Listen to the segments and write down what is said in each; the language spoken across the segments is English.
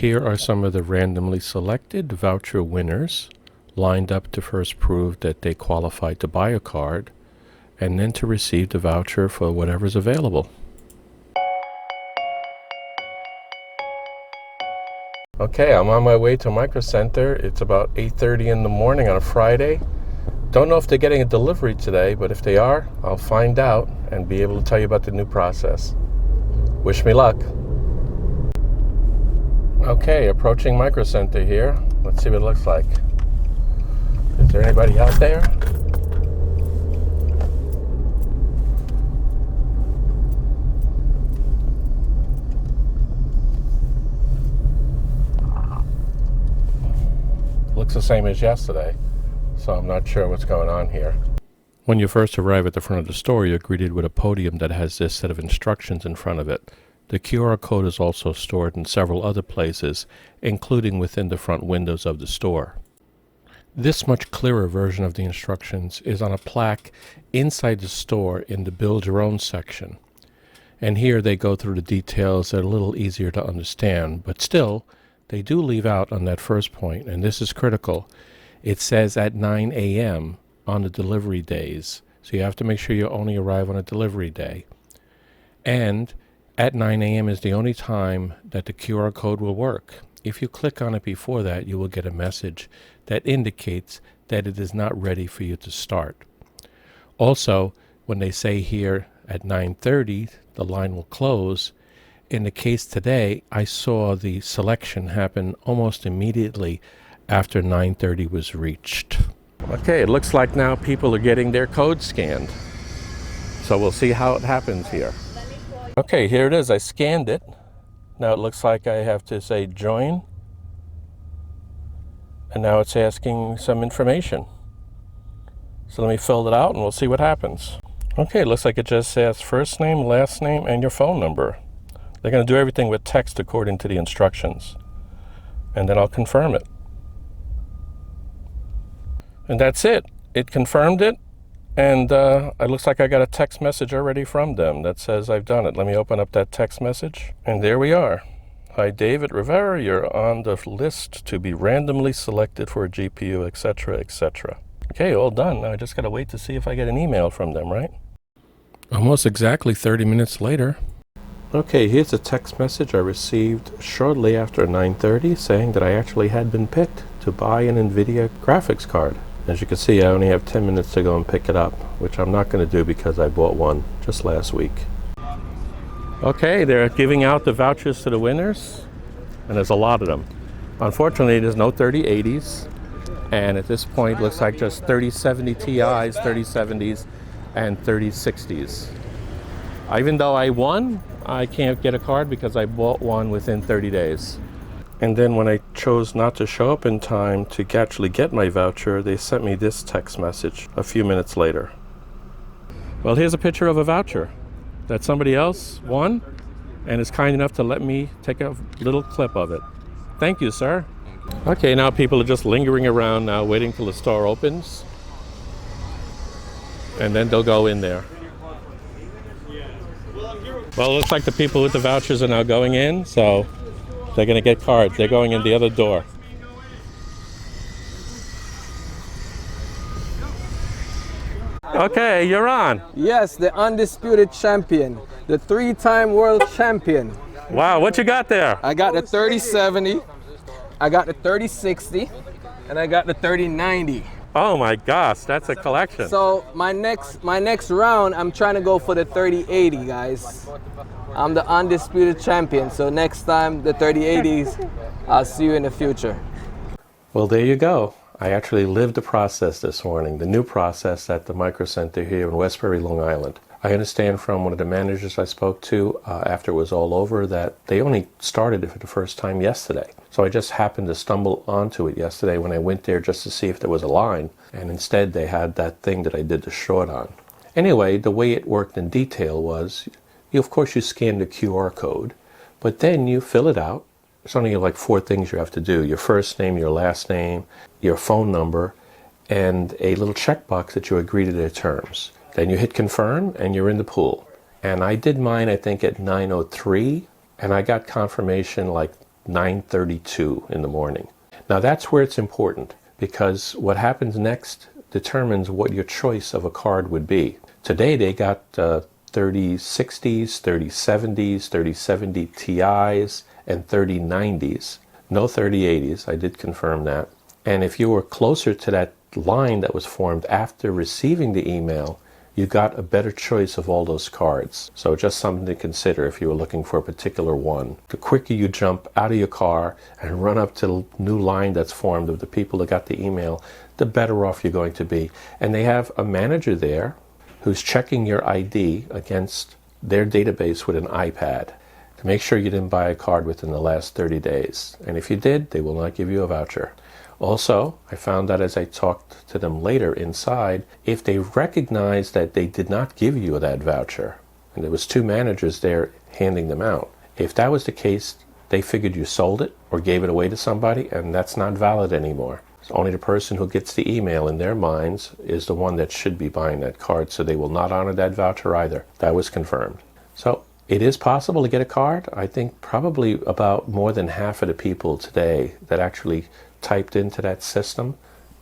Here are some of the randomly selected voucher winners lined up to first prove that they qualify to buy a card and then to receive the voucher for whatever's available. Okay, I'm on my way to Micro Center. It's about 8:30 in the morning on a Friday. Don't know if they're getting a delivery today, but if they are, I'll find out and be able to tell you about the new process. Wish me luck. Okay, approaching Micro Center here. Let's see what it looks like. Is there anybody out there? Looks the same as yesterday, so I'm not sure what's going on here. When you first arrive at the front of the store, you're greeted with a podium that has this set of instructions in front of it. The QR code is also stored in several other places, including within the front windows of the store. This much clearer version of the instructions is on a plaque inside the store in the Build Your Own section. And here they go through the details that are a little easier to understand, but still, they do leave out on that first point, and this is critical. It says at 9 a.m. on the delivery days, so you have to make sure you only arrive on a delivery day. And at 9 a.m. is the only time that the QR code will work. If you click on it before that, you will get a message that indicates that it is not ready for you to start. Also, when they say here at 9:30, the line will close. In the case today, I saw the selection happen almost immediately after 9:30 was reached. Okay, it looks like now people are getting their code scanned. So we'll see how it happens here. Okay, here it is. I scanned it. Now it looks like I have to say join. And now it's asking some information. So let me fill it out and we'll see what happens. Okay, it looks like it just says first name, last name, and your phone number. They're going to do everything with text according to the instructions. And then I'll confirm it. And that's it. It confirmed it. And it looks like I got a text message already from them that says I've done it. Let me open up that text message. And there we are. Hi, David Rivera. You're on the list to be randomly selected for a GPU, etc., etc. Okay, all done. Now I just got to wait to see if I get an email from them, right? Almost exactly 30 minutes later. Okay, here's a text message I received shortly after 9:30 saying that I actually had been picked to buy an NVIDIA graphics card. As you can see, I only have 10 minutes to go and pick it up, which I'm not going to do because I bought one just last week. Okay, they're giving out the vouchers to the winners, and there's a lot of them. Unfortunately, there's no 3080s, and at this point, it looks like just 3070 Ti's, 3070s, and 3060s. Even though I won, I can't get a card because I bought one within 30 days. And then when I chose not to show up in time to actually get my voucher, they sent me this text message a few minutes later. Well, here's a picture of a voucher that somebody else won and is kind enough to let me take a little clip of it. Thank you, sir. Okay, now people are just lingering around now, waiting till the store opens. And then they'll go in there. Well, it looks like the people with the vouchers are now going in, so they're going to get cards. They're going in the other door. Okay, you're on. Yes, the undisputed champion, the three-time world champion. Wow, what you got there? I got the 3070, I got the 3060, and I got the 3090. Oh my gosh, that's a collection. So my next round, I'm trying to go for the 3080, guys. I'm the undisputed champion, so next time the 3080s, I'll see you in the future. Well, there you go. I actually lived the process this morning, the new process at the Micro Center here in Westbury, Long Island. I understand from one of the managers I spoke to after it was all over that they only started it for the first time yesterday. So I just happened to stumble onto it yesterday when I went there just to see if there was a line, and instead they had that thing that I did the short on. Anyway, the way it worked in detail was, of course you scan the QR code, but then you fill it out. There's only like 4 things you have to do: your first name, your last name, your phone number, and a little checkbox that you agree to their terms. Then you hit confirm and you're in the pool. And I did mine, I think, at 9:03, and I got confirmation like 9:32 in the morning. Now that's where it's important, because what happens next determines what your choice of a card would be. Today they got 3060s, 3070s, 3070 Ti's, and 3090s. No 3080s, I did confirm that. And if you were closer to that line that was formed after receiving the email, you got a better choice of all those cards. So just something to consider if you were looking for a particular one. The quicker you jump out of your car and run up to the new line that's formed of the people that got the email, the better off you're going to be. And they have a manager there who's checking your ID against their database with an iPad to make sure you didn't buy a card within the last 30 days. And if you did, they will not give you a voucher. Also, I found that as I talked to them later inside, if they recognize that they did not give you that voucher, and there was 2 managers there handing them out, if that was the case, they figured you sold it or gave it away to somebody, and that's not valid anymore. So only the person who gets the email in their minds is the one that should be buying that card, so they will not honor that voucher either. That was confirmed. So it is possible to get a card. I think probably about more than half of the people today that actually typed into that system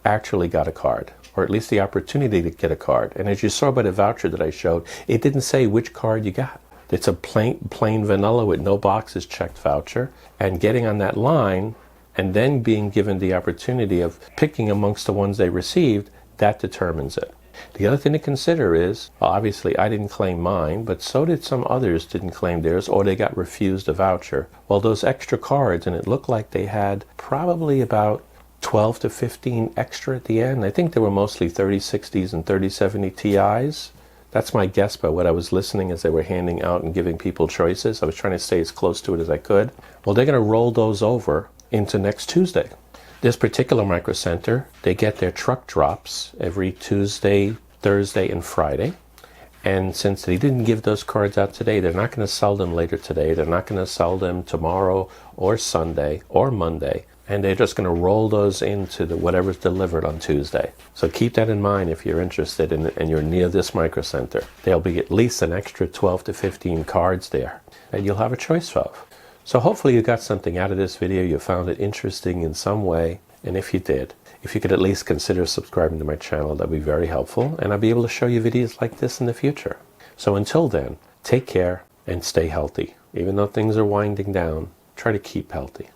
actually got a card, or at least the opportunity to get a card. And as you saw by the voucher that I showed, it didn't say which card you got. It's a plain vanilla with no boxes checked voucher, and getting on that line and then being given the opportunity of picking amongst the ones they received, that determines it. The other thing to consider is, well, obviously I didn't claim mine, but so did some others didn't claim theirs, or they got refused a voucher. Well, those extra cards, and it looked like they had probably about 12 to 15 extra at the end. I think they were mostly 3060s and 3070 Ti's. That's my guess by what I was listening as they were handing out and giving people choices. I was trying to stay as close to it as I could. Well, they're going to roll those over into next Tuesday. This particular micro center, they get their truck drops every Tuesday, Thursday, and Friday. And since they didn't give those cards out today, they're not going to sell them later today. They're not going to sell them tomorrow or Sunday or Monday. And they're just going to roll those into whatever's delivered on Tuesday. So keep that in mind if you're interested and you're near this micro center. There'll be at least an extra 12 to 15 cards there that you'll have a choice of. So hopefully you got something out of this video. You found it interesting in some way. And if you did, if you could at least consider subscribing to my channel, that'd be very helpful. And I'll be able to show you videos like this in the future. So until then, take care and stay healthy. Even though things are winding down, try to keep healthy.